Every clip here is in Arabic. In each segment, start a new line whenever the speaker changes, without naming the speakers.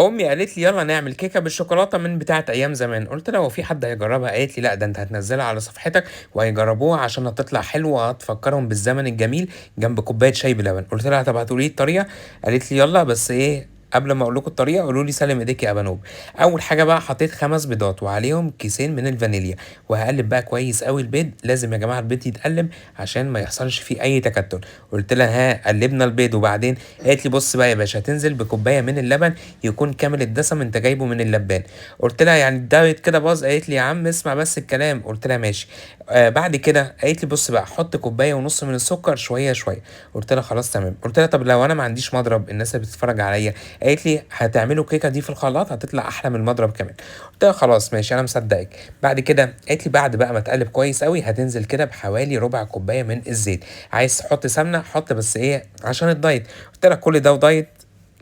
أمي قالت لي يلا نعمل كيكة بالشوكولاتة من بتاعة أيام زمان، قلت لها هو في حد هيجربها؟ قالت لي لا، ده أنت هتنزلها على صفحتك وهيجربوها عشان هتطلع حلوة هتفكرهم بالزمن الجميل جنب كوباية شاي بلبن. قلت لها طب هتقولي لي الطريقة؟ قالت لي يلا، بس إيه قبل ما اقول لكم الطريقه قولوا لي سلم ايديك يا بنوب. اول حاجه بقى حطيت 5 بيضات وعليهم كيسين من الفانيليا، وهقلب بقى كويس قوي البيض. لازم يا جماعه البيض يتقلب عشان ما يحصلش فيه اي تكتل. قلت لها ها، قلبنا البيض وبعدين؟ قالت لي بص بقى يا باشا، هتنزل بكوبايه من اللبن يكون كامل الدسم، انت جايبه من اللبان. قلت لها يعني الدايت كده باظ؟ قالت لي يا عم اسمع بس الكلام. قلت لها ماشي. بعد كده قالت لي بص بقى، حط كوبايه ونص من السكر شويه شويه. قلت لها خلاص تمام. قلت لها طب لو انا ما عنديش مضرب، الناس اللي بتتفرج عليا؟ قالت لي هتعملوا الكيكه دي في الخلاط هتطلع احلى من المضرب كمان. قلت لها خلاص ماشي انا مصدقك. بعد كده قالت لي بعد بقى ما تقلب كويس قوي هتنزل كده بحوالي ربع كوبايه من الزيت. عايز تحط سمنه حط، بس ايه عشان الدايت. قلت لها كل ده ودايت؟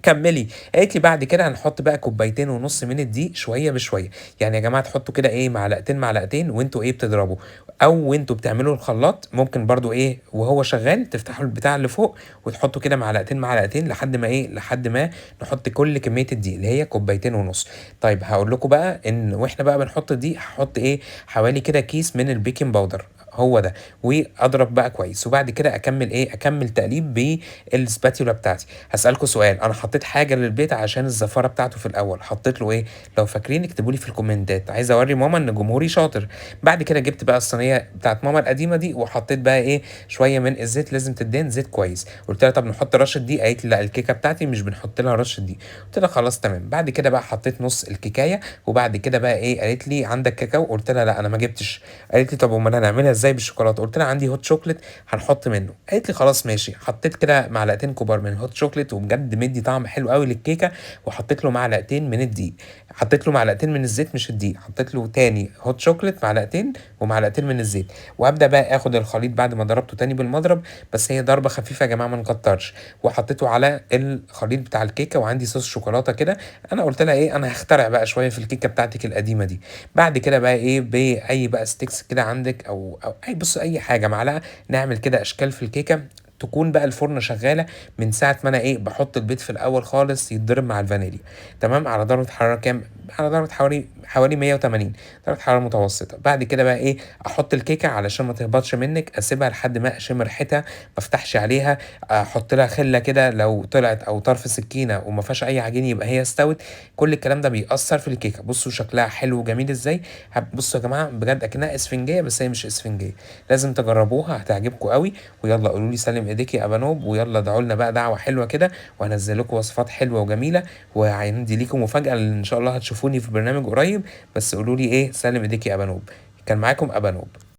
كملي. قالت لي بعد كده هنحط بقى كوبايتين ونص من الدقيق شويه بشويه. يعني يا جماعه تحطوا كده ايه معلقتين معلقتين وانتوا ايه بتضربوا، او وانتوا بتعملوا الخلاط ممكن برضو ايه وهو شغال تفتحوا البتاع اللي فوق وتحطوا كده معلقتين معلقتين لحد ما ايه لحد ما نحط كل كميه الدقيق اللي هي كوبايتين ونص. طيب هقول لكم بقى ان واحنا بقى بنحط الدقيق هحط ايه حوالي كده كيس من البيكنج باودر، هو ده. واضرب بقى كويس وبعد كده اكمل ايه اكمل تقليب بالسباتيولا بتاعتي. هسألكوا سؤال، انا حطيت حاجه للبيت عشان الزفاره بتاعته في الاول، حطيت له ايه؟ لو فاكرين اكتبوا لي في الكومنتات، عايز اوري ماما ان جمهوري شاطر. بعد كده جبت بقى الصينيه بتاعت ماما القديمه دي وحطيت بقى ايه شويه من الزيت، لازم تدين زيت كويس. قلت لها طب نحط رشه دي؟ قالت لي لا الكيكه بتاعتي مش بنحط لها رشه دي. قلت لها خلاص تمام. بعد كده بقى حطيت نص الكيكايه وبعد كده بقى ايه قالت لي عندك كاكاو؟ قلت لها لا انا ما جبتش. قالت لي طب امال هنعملها ازاي بالشوكولاته؟ قلت لها عندي هوت شوكليت هنحط منه. قالت لي خلاص ماشي. حطيت كده معلقتين كبار من الهوت شوكليت وبجد مدي طعم حلو قوي للكيكه. وحطيت له معلقتين من الدقيق، حطيت له معلقتين من الزيت مش الدقيق، حطيت له تاني هوت شوكليت معلقتين ومعلقتين من الزيت. وابدا بقى اخد الخليط بعد ما ضربته تاني بالمضرب، بس هي ضربه خفيفه يا جماعه ما نكترش. وحطيته على الخليط بتاع الكيكه وعندي صوص شوكولاته كده. انا قلت لها ايه انا هخترع بقى شويه في الكيكه بتاعتك القديمه دي. بعد كده بقى ايه باي بقى ستيكس كده عندك او اي بص اي حاجه معلقه، نعمل كده اشكال في الكيكه. تكون بقى الفرن شغاله من ساعه ما انا ايه بحط البيض في الاول خالص يتضرب مع الفانيليا. تمام، على درجه حراره كام؟ على درجه حوالي 180 درجه حراره متوسطه. بعد كده بقى ايه احط الكيكه علشان ما تهبطش منك، اسيبها لحد ما اشم ريحتها، ما افتحش عليها. احط لها خله كده لو طلعت او طرف سكينه وما فيهاش اي عجين يبقى هي استوت. كل الكلام ده بيأثر في الكيكه. بصوا شكلها حلو وجميل ازاي. بصوا يا جماعه بجد اكنها اسفنجيه بس هي مش اسفنجيه. لازم تجربوها هتعجبكم قوي. ويلا قولوا لي سلم ايديك يا ابانوب، ويلا ادعوا لنا بقى دعوه حلوه كده وهنزل لكم وصفات حلوه وجميله. وعندي ليكم مفاجاه ان شاء الله هتشوفوني في برنامج قريب. بس قولوا لي ايه سلم ايديك يا ابانوب. كان معاكم ابانوب.